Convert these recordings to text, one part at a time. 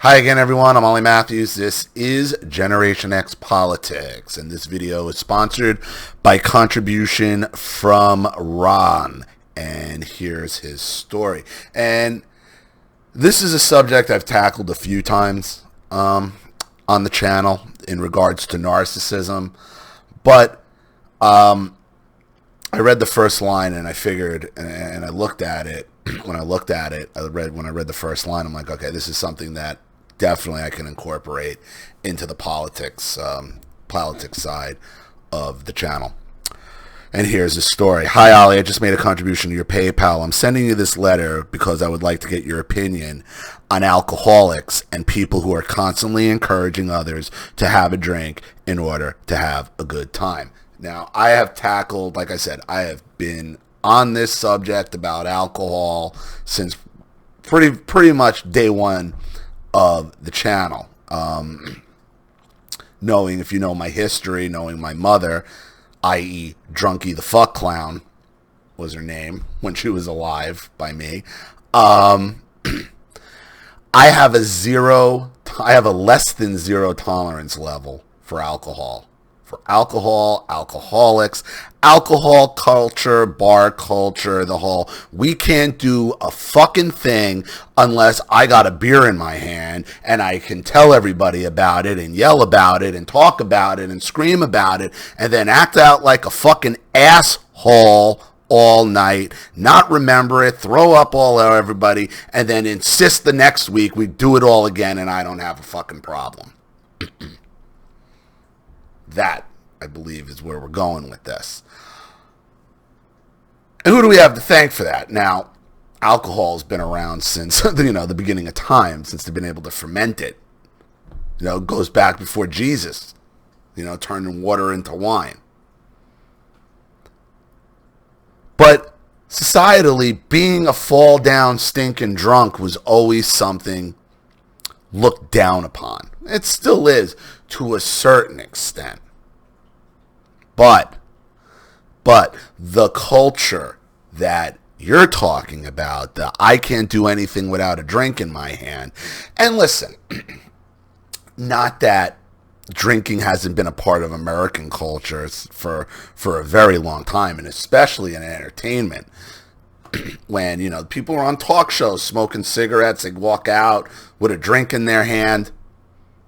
Hi again, everyone. I'm Ollie Matthews. This is Generation X Politics, and this video is sponsored by contribution from Ron. And here's his story. And this is a subject I've tackled a few times on the channel in regards to narcissism. But I read the first line and I figured, and I looked at it. When I read the first line, I'm like, okay, this is something that definitely I can incorporate into the politics side of the channel. And here's the story. Hi, Ollie. I just made a contribution to your PayPal. I'm sending you this letter because I would like to get your opinion on alcoholics and people who are constantly encouraging others to have a drink in order to have a good time. Now, I have tackled, like I said, I have been on this subject about alcohol since pretty much day one of the channel. Knowing, if you know my history, knowing my mother, i.e. Drunky the Fuck Clown was her name when she was alive by me. I have a less than zero tolerance level for alcohol. For alcohol, alcoholics, alcohol culture, bar culture, the whole, we can't do a fucking thing unless I got a beer in my hand and I can tell everybody about it and yell about it and talk about it and scream about it and then act out like a fucking asshole all night, not remember it, throw up all over everybody, and then insist the next week we do it all again and I don't have a fucking problem. That, I believe, is where we're going with this. And who do we have to thank for that? Now, alcohol has been around since, the beginning of time, since they've been able to ferment it. It goes back before Jesus, turning water into wine. But societally, being a fall down, stinking drunk was always something looked down upon. It still is, to a certain extent. But the culture that you're talking about, the I can't do anything without a drink in my hand. And listen, not that drinking hasn't been a part of American culture for a very long time, and especially in entertainment. When, people are on talk shows smoking cigarettes, they walk out with a drink in their hand.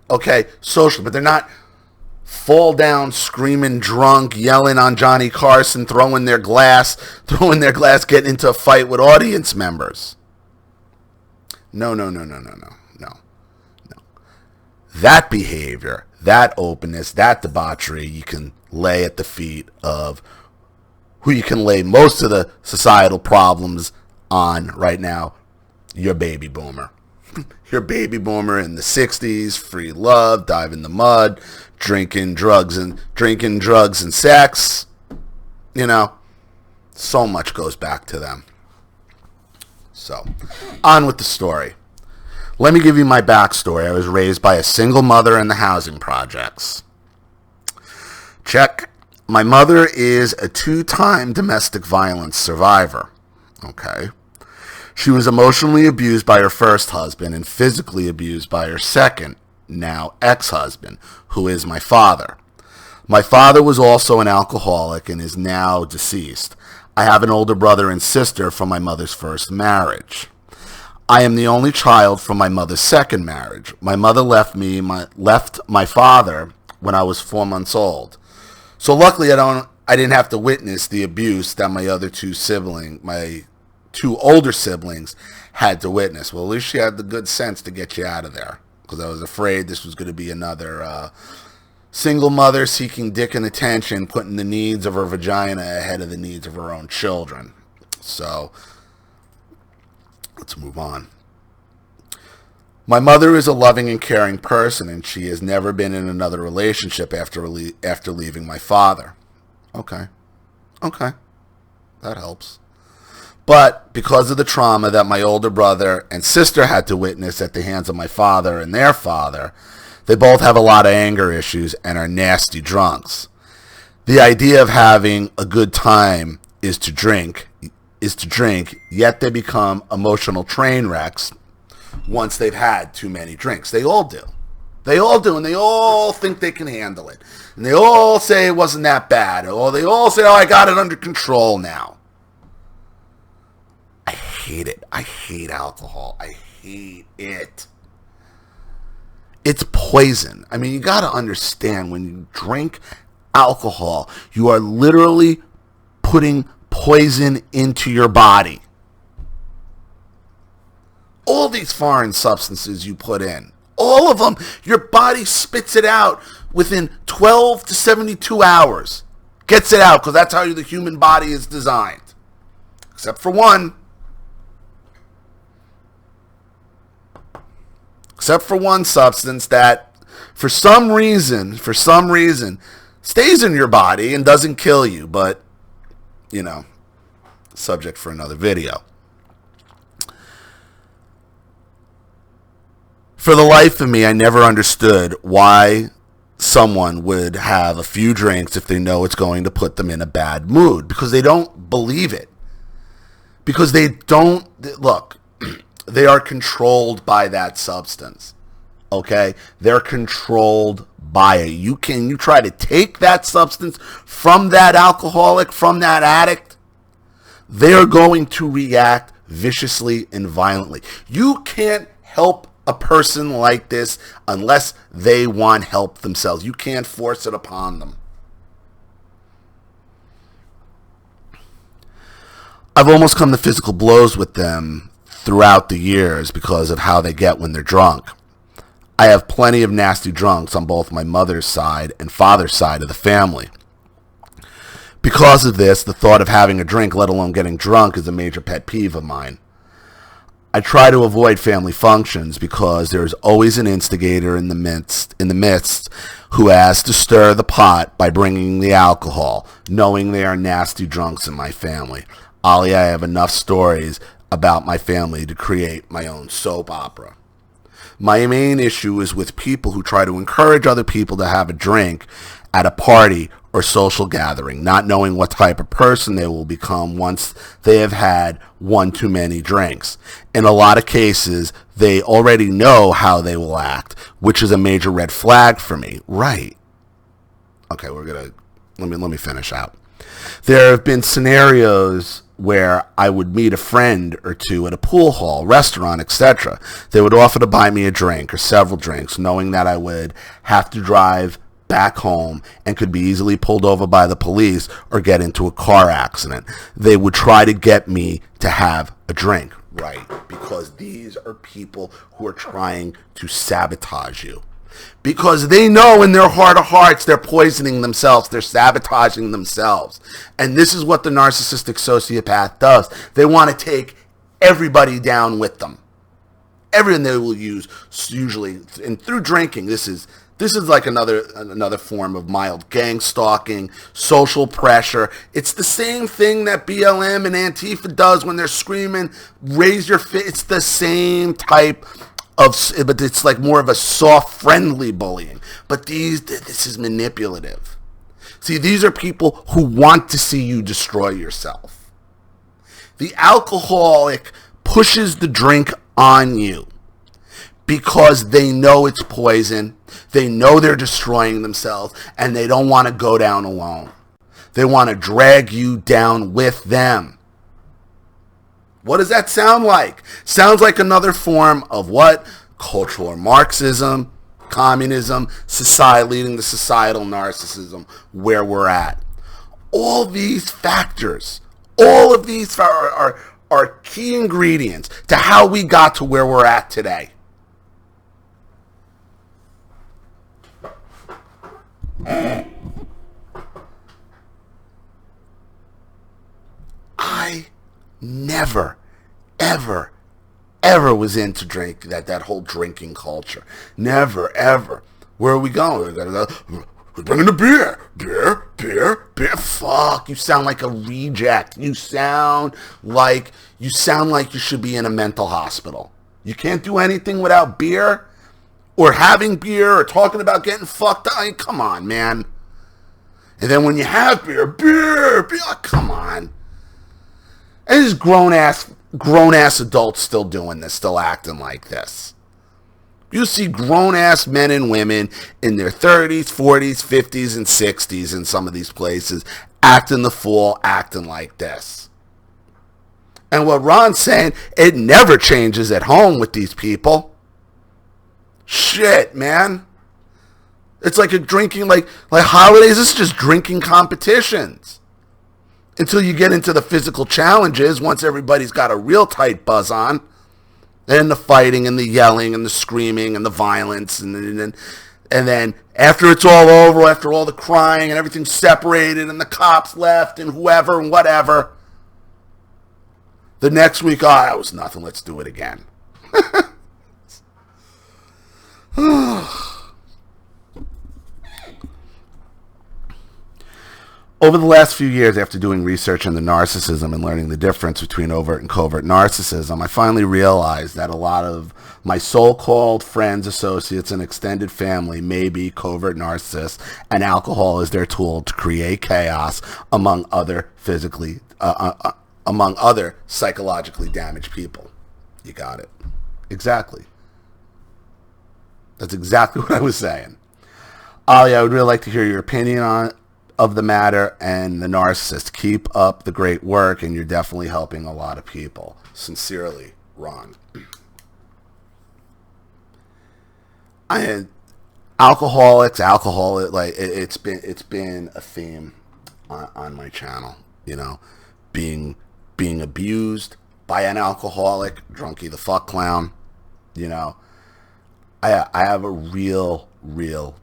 Okay, social, but they're not fall down, screaming drunk, yelling on Johnny Carson, throwing their glass, getting into a fight with audience members. No. That behavior, that openness, that debauchery, you can lay at the feet of who you can lay most of the societal problems on right now, your baby boomer. Your baby boomer in the 60s, free love, dive in the mud, drinking drugs and sex. So much goes back to them. So, on with the story. Let me give you my backstory. I was raised by a single mother in the housing projects. Check. My mother is a 2-time domestic violence survivor. Okay. She was emotionally abused by her first husband and physically abused by her second, now ex-husband, who is my father. My father was also an alcoholic and is now deceased. I have an older brother and sister from my mother's first marriage. I am the only child from my mother's second marriage. My mother left my father when I was 4 months old. So luckily I didn't have to witness the abuse that my two older siblings had to witness. Well, at least she had the good sense to get you out of there, because I was afraid this was going to be another single mother seeking dick and attention, putting the needs of her vagina ahead of the needs of her own children. So let's move on. My mother is a loving and caring person, and she has never been in another relationship after leaving my father. Okay, that helps. But because of the trauma that my older brother and sister had to witness at the hands of my father and their father, they both have a lot of anger issues and are nasty drunks. The idea of having a good time is to drink, yet they become emotional train wrecks once they've had too many drinks. They all do. They all do, and they all think they can handle it. And they all say it wasn't that bad. Or they all say, oh, I got it under control now. I hate it. I hate alcohol. I hate it. It's poison. I mean, you got to understand, when you drink alcohol, you are literally putting poison into your body. All these foreign substances you put in, all of them, your body spits it out within 12 to 72 hours. Gets it out, because that's how the human body is designed. Except for one. Except for one substance that, for some reason, stays in your body and doesn't kill you. But, you know, subject for another video. For the life of me, I never understood why someone would have a few drinks if they know it's going to put them in a bad mood. Because they don't believe it. Because they don't, look, they are controlled by that substance. Okay? They're controlled by it. You try to take that substance from that alcoholic, from that addict, they're going to react viciously and violently. You can't help a person like this unless they want help themselves. You can't force it upon them. I've almost come to physical blows with them throughout the years because of how they get when they're drunk. I have plenty of nasty drunks on both my mother's side and father's side of the family. Because of this, the thought of having a drink, let alone getting drunk, is a major pet peeve of mine. I try to avoid family functions because there is always an instigator in the midst who has to stir the pot by bringing the alcohol, knowing they are nasty drunks in my family. Ollie, I have enough stories about my family to create my own soap opera. My main issue is with people who try to encourage other people to have a drink at a party or social gathering, not knowing what type of person they will become once they have had one too many drinks. In a lot of cases, they already know how they will act, which is a major red flag for me. Right. Okay, let me finish out. There have been scenarios where I would meet a friend or two at a pool hall, restaurant, etc. They would offer to buy me a drink or several drinks, knowing that I would have to drive back home and could be easily pulled over by the police or get into a car accident. They would try to get me to have a drink, right? Because these are people who are trying to sabotage you. Because they know in their heart of hearts they're poisoning themselves, they're sabotaging themselves. And this is what the narcissistic sociopath does. They want to take everybody down with them. Everything they will use, usually, and through drinking, this is like another form of mild gang stalking, social pressure. It's the same thing that BLM and Antifa does when they're screaming, raise your fist. It's the same type but it's like more of a soft, friendly bullying. But this is manipulative. See, these are people who want to see you destroy yourself. The alcoholic pushes the drink on you because they know it's poison, they know they're destroying themselves, and they don't want to go down alone. They want to drag you down with them. What does that sound like? Sounds like another form of what? Cultural Marxism, communism, leading to societal narcissism, where we're at. All these factors, all of these are key ingredients to how we got to where we're at today. I never, ever was into drink, that whole drinking culture. Never, ever. Where are we going? We're bringing the beer. Fuck, you sound like a reject. You sound like you should be in a mental hospital. You can't do anything without beer, or having beer, or talking about getting fucked up. I mean, come on, man. And then when you have beer, come on. And this grown-ass grown-ass adults still doing this, still acting like this. You see grown-ass men and women in their 30s, 40s, 50s, and 60s in some of these places acting the fool, acting like this. And what Ron's saying, it never changes at home with these people. Shit, man. It's like a drinking, like holidays, this is just drinking competitions. Until you get into the physical challenges, once everybody's got a real tight buzz on, and the fighting and the yelling and the screaming and the violence, and then after it's all over, after all the crying and everything's separated and the cops left and whoever and whatever, the next week, oh, that was nothing, let's do it again. Over the last few years, after doing research into narcissism and learning the difference between overt and covert narcissism, I finally realized that a lot of my so-called friends, associates, and extended family may be covert narcissists, and alcohol is their tool to create chaos among other psychologically damaged people. You got it. Exactly. That's exactly what I was saying. Ollie, I would really like to hear your opinion of the matter, and the narcissist. Keep up the great work, and you're definitely helping a lot of people. Sincerely, Ron. Alcohol, like it's been a theme on my channel. You know, being abused by an alcoholic, drunky the fuck clown. You know, I have a real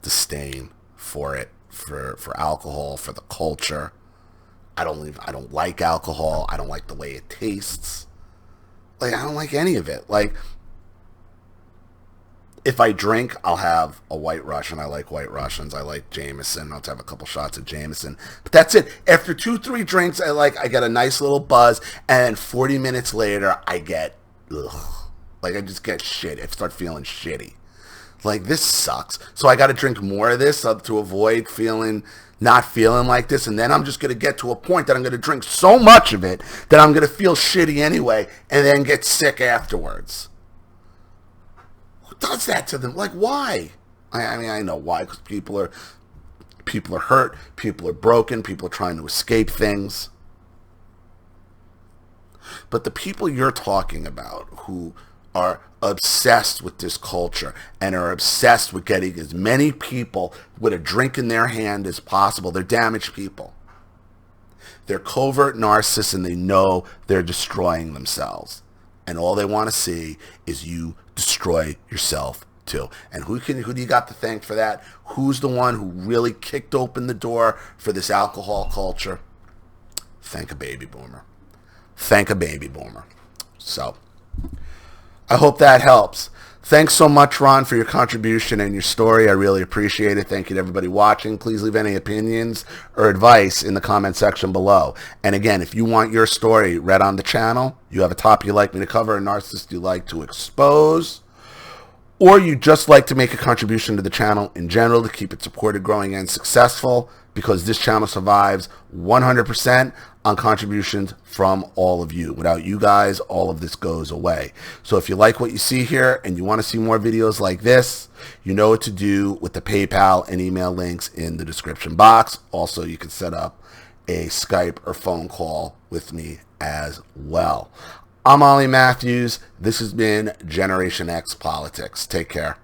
disdain for it. For alcohol, for the culture. I don't like alcohol. I don't like the way it tastes. Like, I don't like any of it. Like, if I drink, I'll have a White Russian. I like White Russians. I like Jameson. I'll have a couple shots of Jameson. But that's it. After 2-3 drinks, I get a nice little buzz, and 40 minutes later, I get, like, I just get shit. I start feeling shitty. Like, this sucks. So I got to drink more of this to avoid not feeling like this. And then I'm just going to get to a point that I'm going to drink so much of it that I'm going to feel shitty anyway and then get sick afterwards. Who does that to them? Like, why? I mean, I know why. Because people are hurt. People are broken. People are trying to escape things. But the people you're talking about who are obsessed with this culture and are obsessed with getting as many people with a drink in their hand as possible, they're damaged people. They're covert narcissists, and they know they're destroying themselves. And all they want to see is you destroy yourself too. And who do you got to thank for that? Who's the one who really kicked open the door for this alcohol culture? Thank a baby boomer. Thank a baby boomer. So I hope that helps. Thanks so much, Ron, for your contribution and your story. I really appreciate it. Thank you to everybody watching. Please leave any opinions or advice in the comment section below. And again, if you want your story read on the channel, you have a topic you'd like me to cover, a narcissist you'd like to expose, or you just like to make a contribution to the channel in general to keep it supported, growing, and successful, because this channel survives 100% on contributions from all of you. Without you guys, all of this goes away. So if you like what you see here and you want to see more videos like this, you know what to do with the PayPal and email links in the description box. Also, you can set up a Skype or phone call with me as well. I'm Ollie Matthews. This has been Generation X Politics. Take care.